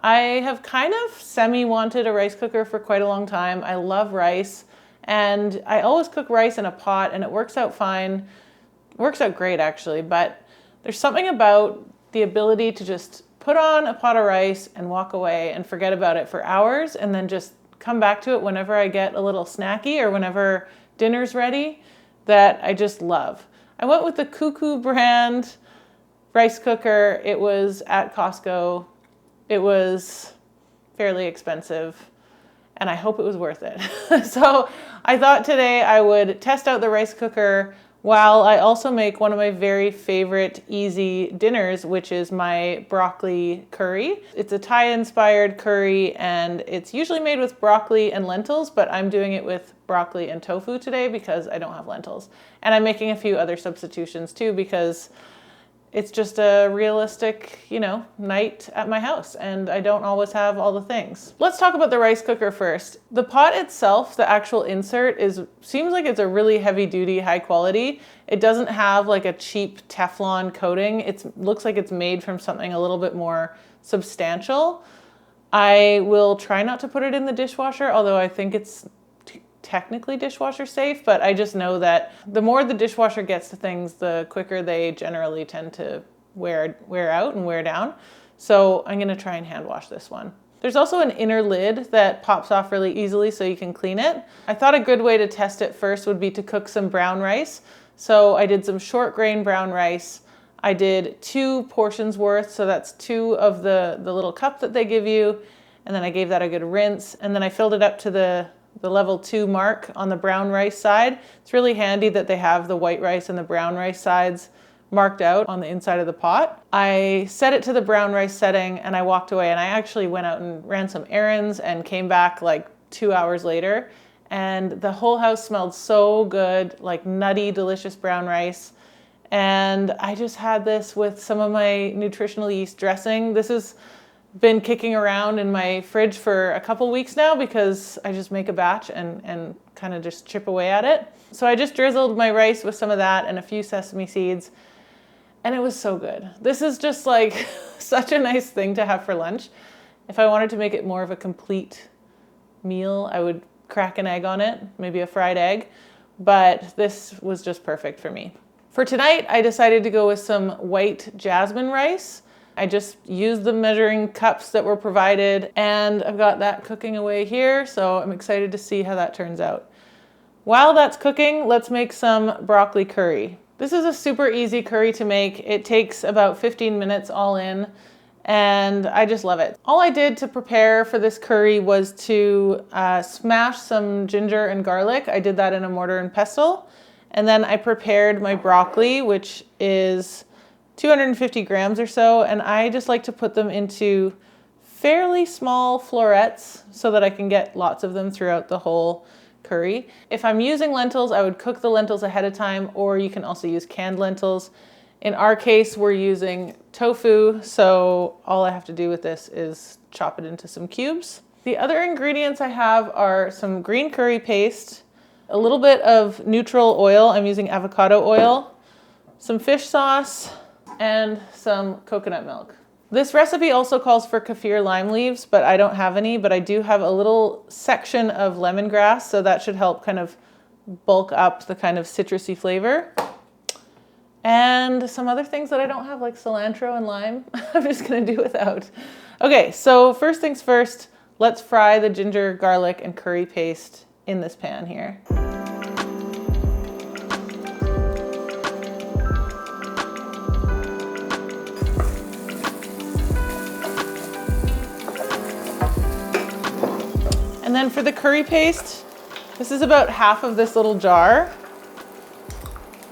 I have kind of semi-wanted a rice cooker for quite a long time. I love rice, and I always cook rice in a pot, and it works out fine. It works out great, actually, but there's something about the ability to just put on a pot of rice and walk away and forget about it for hours, and then just come back to it whenever I get a little snacky or whenever dinner's ready, that I just love. I went with the Cuckoo brand rice cooker. It was at Costco. It was fairly expensive, and I hope it was worth it. So I thought today I would test out the rice cooker while I also make one of my very favorite easy dinners, which is my broccoli curry. It's a Thai-inspired curry, and it's usually made with broccoli and lentils, but I'm doing it with broccoli and tofu today because I don't have lentils. And I'm making a few other substitutions too because it's just a realistic, night at my house, and I don't always have all the things. Let's talk about the rice cooker first. The pot itself, the actual insert, seems like it's a really heavy duty, high quality. It doesn't have like a cheap Teflon coating. It looks like it's made from something a little bit more substantial. I will try not to put it in the dishwasher, although I think it's technically dishwasher safe, but I just know that the more the dishwasher gets to things, the quicker they generally tend to wear out and wear down. So I'm gonna try and hand wash this one. There's also an inner lid that pops off really easily so you can clean it. I thought a good way to test it first would be to cook some brown rice. So I did some short grain brown rice. I did 2 portions worth, so that's 2 of the little cup that they give you. And then I gave that a good rinse, and then I filled it up to the level 2 mark on the brown rice side. It's really handy that they have the white rice and the brown rice sides marked out on the inside of the pot. I set it to the brown rice setting and I walked away, and I actually went out and ran some errands and came back like 2 hours later, and the whole house smelled so good, like nutty, delicious brown rice. And I just had this with some of my nutritional yeast dressing. This has been kicking around in my fridge for a couple weeks now because I just make a batch and kind of just chip away at it. So I just drizzled my rice with some of that and a few sesame seeds, and it was so good. This is just like such a nice thing to have for lunch. If I wanted to make it more of a complete meal, I would crack an egg on it, maybe a fried egg, but this was just perfect for me. For tonight, I decided to go with some white jasmine rice. I just used the measuring cups that were provided, and I've got that cooking away here, so I'm excited to see how that turns out. While that's cooking, let's make some broccoli curry. This is a super easy curry to make. It takes about 15 minutes all in, and I just love it. All I did to prepare for this curry was to smash some ginger and garlic. I did that in a mortar and pestle, and then I prepared my broccoli, which is 250 grams or so, and I just like to put them into fairly small florets so that I can get lots of them throughout the whole curry. If I'm using lentils, I would cook the lentils ahead of time, or you can also use canned lentils. In our case, we're using tofu, so all I have to do with this is chop it into some cubes. The other ingredients I have are some green curry paste, a little bit of neutral oil, I'm using avocado oil, some fish sauce, and some coconut milk. This recipe also calls for kaffir lime leaves, but I don't have any, but I do have a little section of lemongrass, so that should help kind of bulk up the kind of citrusy flavor. And some other things that I don't have, like cilantro and lime, I'm just gonna do without. Okay, so first things first, let's fry the ginger, garlic, and curry paste in this pan here. And then for the curry paste, this is about half of this little jar,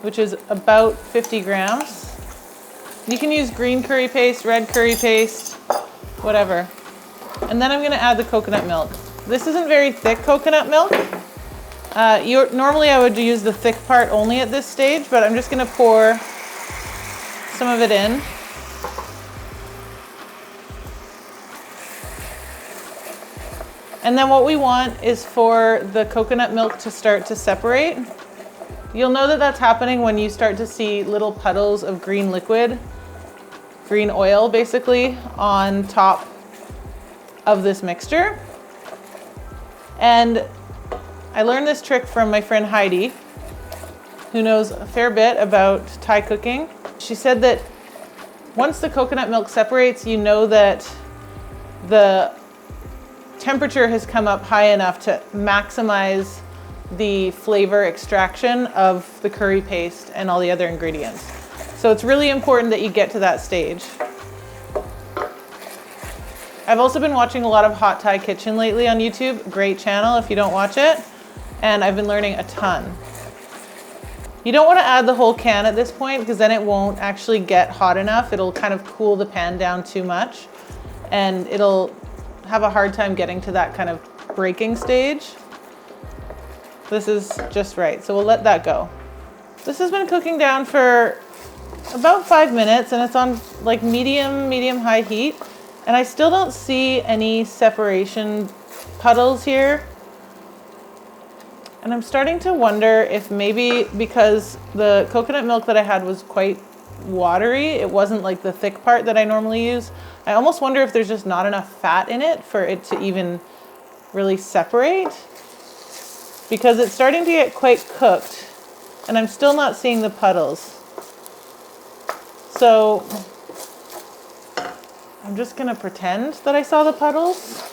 which is about 50 grams. You can use green curry paste, red curry paste, whatever. And then I'm gonna add the coconut milk. This isn't very thick coconut milk. Normally I would use the thick part only at this stage, but I'm just gonna pour some of it in. And then what we want is for the coconut milk to start to separate. You'll know that that's happening when you start to see little puddles of green liquid, green oil basically, on top of this mixture. And I learned this trick from my friend Heidi, who knows a fair bit about Thai cooking. She said that once the coconut milk separates, you know that the temperature has come up high enough to maximize the flavor extraction of the curry paste and all the other ingredients. So it's really important that you get to that stage. I've also been watching a lot of Hot Thai Kitchen lately on YouTube. Great channel if you don't watch it. And I've been learning a ton. You don't want to add the whole can at this point because then it won't actually get hot enough. It'll kind of cool the pan down too much and it'll have a hard time getting to that kind of breaking stage. This is just right, so we'll let that go. This has been cooking down for about 5 minutes and it's on like medium-high heat. And I still don't see any separation puddles here. And I'm starting to wonder if maybe because the coconut milk that I had was quite watery, it wasn't like the thick part that I normally use. I almost wonder if there's just not enough fat in it for it to even really separate. Because it's starting to get quite cooked and I'm still not seeing the puddles. So I'm just gonna pretend that I saw the puddles.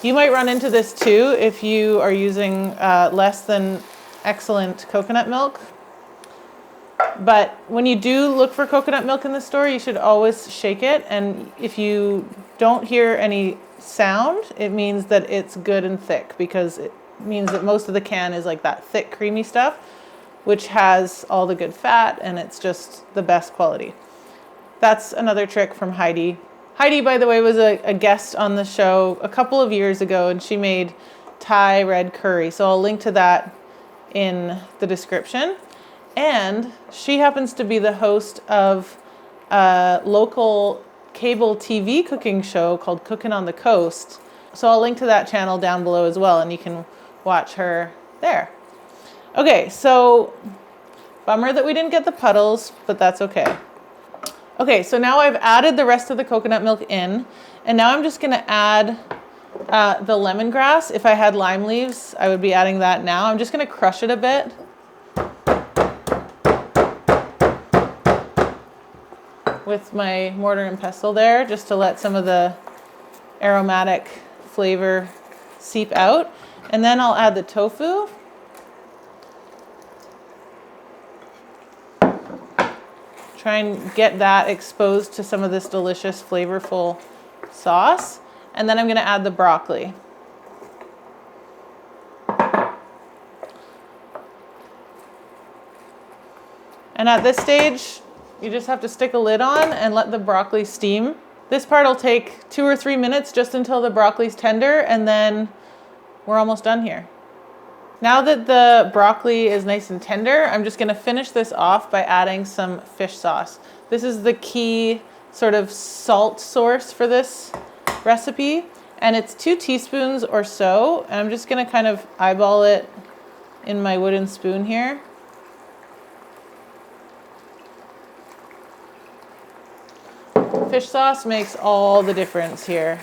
You might run into this too if you are using less than excellent coconut milk. But when you do look for coconut milk in the store, you should always shake it. And if you don't hear any sound, it means that it's good and thick because it means that most of the can is like that thick, creamy stuff, which has all the good fat and it's just the best quality. That's another trick from Heidi. Heidi, by the way, was a guest on the show a couple of years ago and she made Thai red curry. So I'll link to that in the description. And she happens to be the host of a local cable TV cooking show called Cooking on the Coast. So I'll link to that channel down below as well and you can watch her there. Okay, so bummer that we didn't get the puddles, but that's okay. Okay, so now I've added the rest of the coconut milk in, and now I'm just gonna add the lemongrass. If I had lime leaves, I would be adding that now. I'm just gonna crush it a bit. With my mortar and pestle there, just to let some of the aromatic flavor seep out. And then I'll add the tofu. Try and get that exposed to some of this delicious, flavorful sauce. And then I'm gonna add the broccoli. And at this stage, you just have to stick a lid on and let the broccoli steam. This part will take 2 or 3 minutes just until the broccoli's tender, and then we're almost done here. Now that the broccoli is nice and tender, I'm just gonna finish this off by adding some fish sauce. This is the key sort of salt source for this recipe, and it's 2 teaspoons or so, and I'm just gonna kind of eyeball it in my wooden spoon here. Fish sauce makes all the difference here.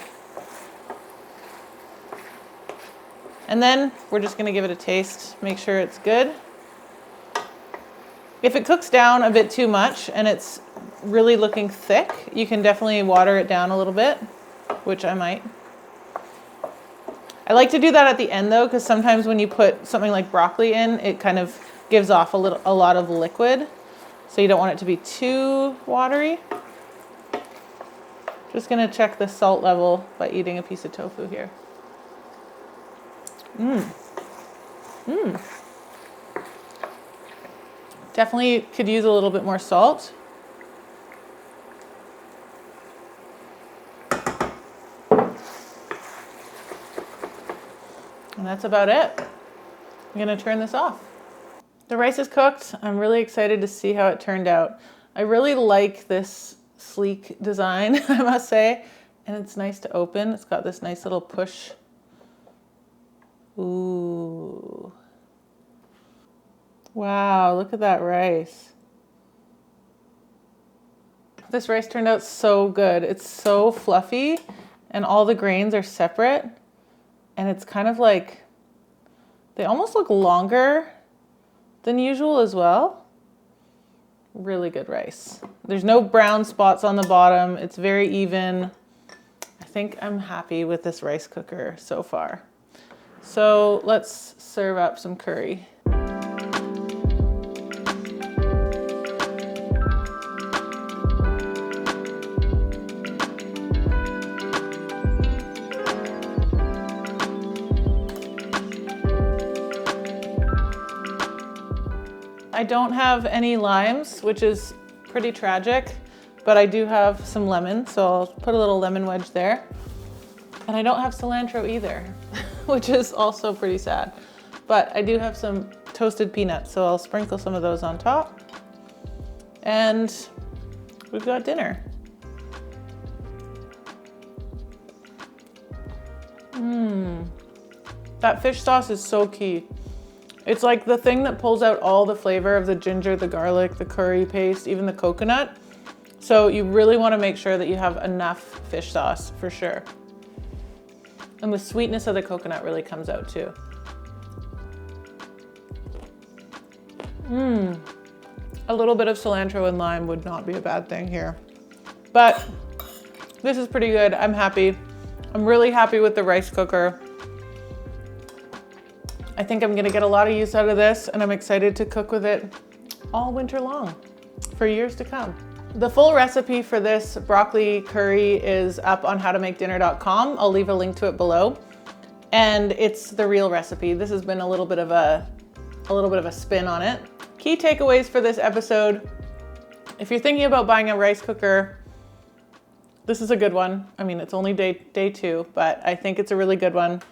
And then we're just gonna give it a taste, make sure it's good. If it cooks down a bit too much and it's really looking thick, you can definitely water it down a little bit, which I might. I like to do that at the end though, because sometimes when you put something like broccoli in, it kind of gives off a lot of liquid. So you don't want it to be too watery. Just gonna check the salt level by eating a piece of tofu here. Definitely could use a little bit more salt. And that's about it. I'm gonna turn this off. The rice is cooked. I'm really excited to see how it turned out. I really like this sleek design, I must say. And it's nice to open. It's got this nice little push. Ooh. Wow, look at that rice. This rice turned out so good. It's so fluffy and all the grains are separate, and it's kind of like, they almost look longer than usual as well. Really good rice. There's no brown spots on the bottom. It's very even. I think I'm happy with this rice cooker so far. So let's serve up some curry. I don't have any limes, which is pretty tragic, but I do have some lemon, so I'll put a little lemon wedge there. And I don't have cilantro either, which is also pretty sad. But I do have some toasted peanuts, so I'll sprinkle some of those on top. And we've got dinner. That fish sauce is so key. It's like the thing that pulls out all the flavor of the ginger, the garlic, the curry paste, even the coconut. So you really want to make sure that you have enough fish sauce for sure. And the sweetness of the coconut really comes out too. A little bit of cilantro and lime would not be a bad thing here. But this is pretty good. I'm happy. I'm really happy with the rice cooker. I think I'm gonna get a lot of use out of this, and I'm excited to cook with it all winter long for years to come. The full recipe for this broccoli curry is up on howtomakedinner.com. I'll leave a link to it below. And it's the real recipe. This has been a little bit of a spin on it. Key takeaways for this episode. If you're thinking about buying a rice cooker, this is a good one. I mean, it's only day 2, but I think it's a really good one.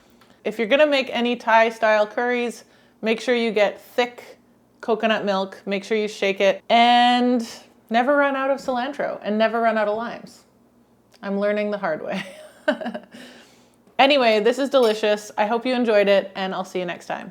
If you're gonna make any Thai style curries, make sure you get thick coconut milk, make sure you shake it, and never run out of cilantro and never run out of limes. I'm learning the hard way. Anyway, this is delicious. I hope you enjoyed it, and I'll see you next time.